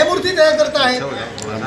न्यायमूर्ती त्याकरता आहेत.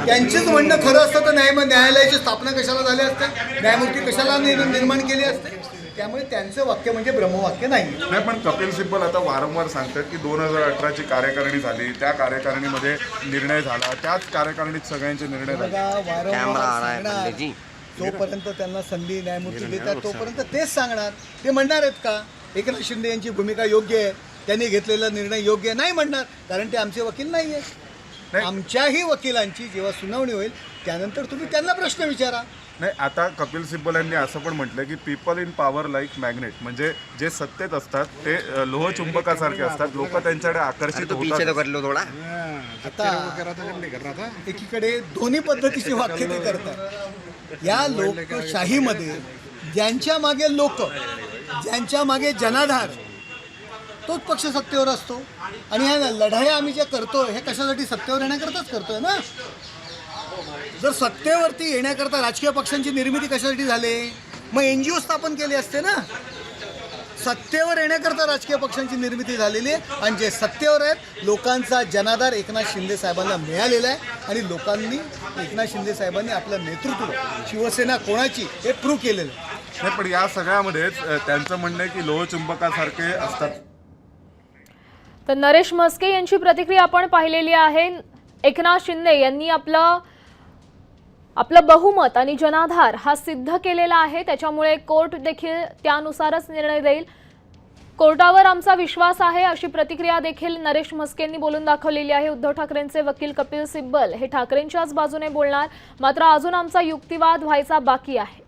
त्यांचेच म्हणणं खरं असतं तर न्यायालयाची स्थापना कशाला झाली असते, न्यायमूर्ती कशाला निर्माण केली असते. त्यामुळे त्यांचं वाक्य म्हणजे ब्रह्मवाक्य नाही. पण कपिल सिब्बल आता वारंवार सांगतात की 2018ची कार्यकारिणी झाली, त्या कार्यकारिणीमध्ये निर्णय झाला, त्याच कार्यकारिणीत सगळ्यांचे निर्णय झाले. जोपर्यंत त्यांना संधी न्यायमूर्ती देतात तोपर्यंत तेच सांगणार. ते म्हणणार आहेत का एकनाथ शिंदे यांची भूमिका योग्य आहे, त्यांनी घेतलेला निर्णय योग्य नाही म्हणणार, कारण ते आमचे वकील नाही आहेत. आमच्याही वकिलांची जेव्हा सुनावणी होईल त्यानंतर तुम्ही त्यांना प्रश्न विचारा. नाही, आता कपिल सिब्बल यांनी असं पण म्हटलं की people in power like magnet, म्हणजे जे सत्तेत असतात ते लोहचुंबकासारखे असतात, लोक त्यांच्याकडे आकर्षित होतात. आता एकीकडे दोन्ही पद्धतीची वाक्य ते करतात. या लोकशाहीमध्ये ज्यांच्या मागे लोक, ज्यांच्या मागे जनाधार, तोच पक्ष सत्तेवर असतो. आणि ह्या लढाया आम्ही ज्या करतो हे कशासाठी, सत्तेवर येण्याकरताच करतोय ना. जर सत्तेवरती येण्याकरता राजकीय पक्षांची निर्मिती कशासाठी झाली, मग NGO स्थापन केले असते ना. सत्तेवर येण्याकरता राजकीय पक्षांची निर्मिती झालेली आहे. आणि जे सत्तेवर आहेत लोकांचा जनाधार एकनाथ शिंदे साहेबांना मिळालेला आहे. आणि लोकांनी एकनाथ शिंदे साहेबांनी आपलं नेतृत्व, शिवसेना कोणाची हे प्रूव्ह केलेलं आहे. नाही, पण या सगळ्यामध्येच त्यांचं म्हणणं आहे की लोहचुंबकासारखे असतात. तर नरेश म्हस्के यांची प्रतिक्रिया आपण पाहिलेली आहे. एकनाथ शिंदे यांनी आपलं बहुमत आणि जनाधार हा सिद्ध केलेला आहे, त्याच्यामुळे कोर्ट देखील त्यानुसारच निर्णय देईल. कोर्टावर आमचा विश्वास आहे अशी प्रतिक्रिया देखील नरेश म्हस्केंनी बोलून दाखवलेली आहे. उद्धव ठाकरेंचे वकील कपिल सिब्बल हे ठाकरेंच्याच बाजूने बोलणार, मात्र अजून आमचा युक्तिवाद व्हायचा बाकी आहे.